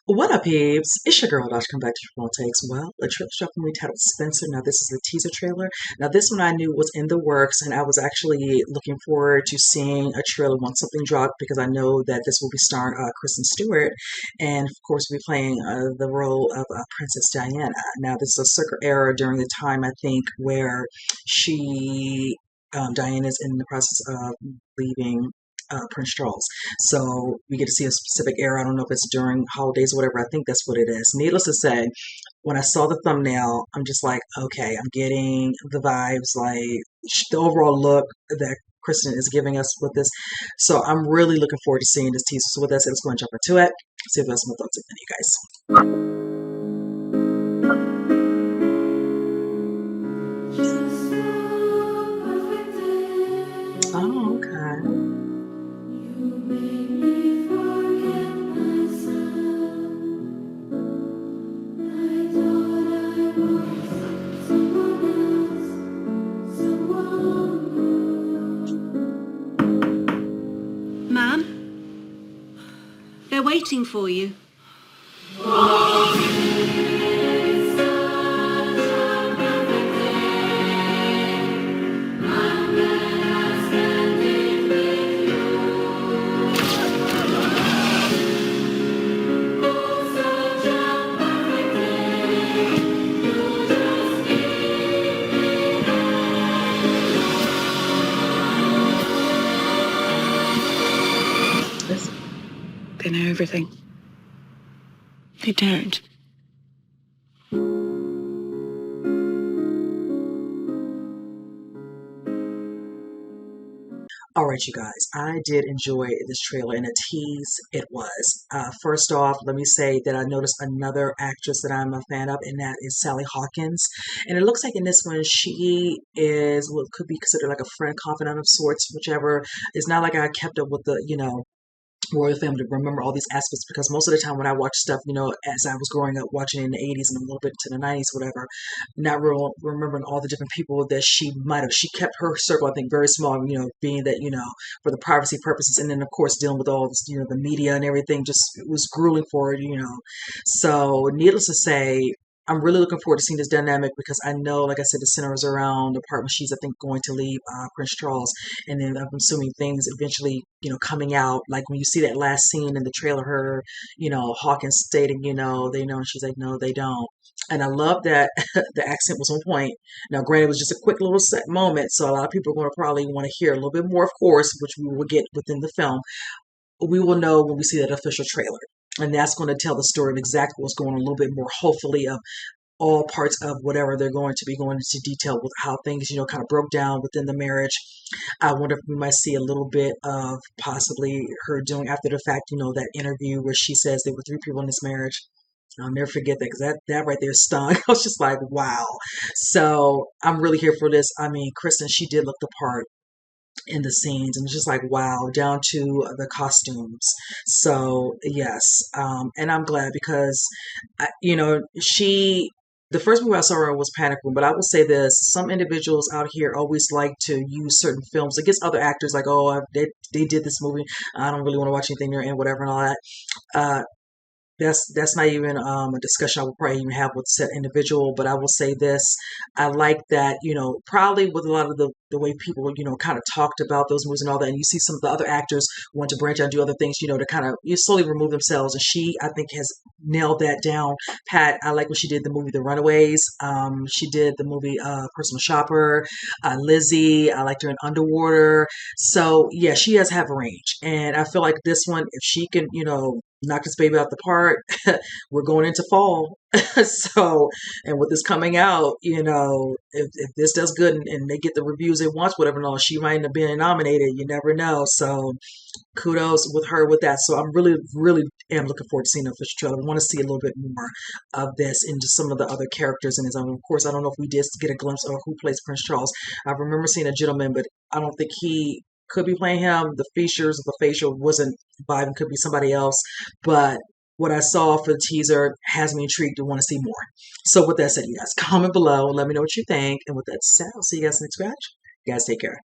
What up, peeps? It's your girl, Dodge. Come back to your phone takes. Well, a trailer drop from me titled Spencer. Now, this is the teaser trailer. Now, this one I knew was in the works, and I was actually looking forward to seeing a trailer once something dropped because I know that this will be starring Kristen Stewart, and of course, we'll be playing the role of Princess Diana. Now, this is a circa era during the time I think where Diana's in the process of leaving Prince Charles. So we get to see a specific era. I don't know if it's during holidays or whatever. I think that's what it is. Needless to say, when I saw the thumbnail, I'm just like, okay, I'm getting the vibes, like the overall look that Kristen is giving us with this. So I'm really looking forward to seeing this teaser. So with that said, let's go and jump into it. See if there's more thoughts in you guys. Oh, okay. Ma'am, they're waiting for you. They know everything. They don't. All right, you guys, I did enjoy this trailer, and a tease it was. First off, let me say that I noticed another actress that I'm a fan of, and that is Sally Hawkins. And it looks like in this one, she is what could be considered like a friend, confidant of sorts, whichever. It's not like I kept up with the, royal family to remember all these aspects because most of the time when I watch stuff, as I was growing up watching it in the 80s and a little bit into the 90s, whatever, not real remembering all the different people that she kept her circle, I think, very small, being that, for the privacy purposes. And then, of course, dealing with all this, the media and everything, just it was grueling for her. So, needless to say, I'm really looking forward to seeing this dynamic because I know, like I said, the center is around the part when she's, I think, going to leave Prince Charles, and then I'm assuming things eventually, coming out. Like when you see that last scene in the trailer, her, Hawkins stating, they know, and she's like, no, they don't. And I love that the accent was on point. Now, granted, it was just a quick little set moment, so a lot of people are going to probably want to hear a little bit more, of course, which we will get within the film. We will know when we see that official trailer. And that's going to tell the story of exactly what's going on a little bit more, hopefully, of all parts of whatever they're going to be going into detail with how things, kind of broke down within the marriage. I wonder if we might see a little bit of possibly her doing after the fact, that interview where she says there were three people in this marriage. I'll never forget that because that right there stung. I was just like, wow. So I'm really here for this. I mean, Kristen, she did look the part in the scenes, and it's just like wow, down to the costumes. So yes, and I'm glad because she, the first movie I saw her was Panic Room, but I will say this: some individuals out here always like to use certain films against other actors, like, oh, they did this movie, I don't really want to watch anything they're in, whatever, and all that. uh, that's not even a discussion I would probably even have with said individual. But I will say this: I like that, probably with a lot of the way people, kind of talked about those movies and all that, and you see some of the other actors want to branch out and do other things, to kind of slowly remove themselves. And she, I think, has nailed that down pat. I like when she did the movie The Runaways. She did the movie Personal Shopper. Lizzie, I liked her in Underwater. So yeah, she has have a range, and I feel like this one, if she can, knock this baby out the park, we're going into fall. So, and with this coming out, if this does good, and they get the reviews they want, whatever, and all, she might end up being nominated. You never know. So, kudos with her with that. So, I'm really, really am looking forward to seeing the official trailer. I want to see a little bit more of this and just some of the other characters in his own. Of course, I don't know if we did get a glimpse of who plays Prince Charles. I remember seeing a gentleman, but I don't think he could be playing him. The features of the facial wasn't vibing, could be somebody else. But what I saw for the teaser has me intrigued to want to see more. So with that said, you guys, comment below. Let me know what you think. And with that said, I'll see you guys next batch. You guys take care.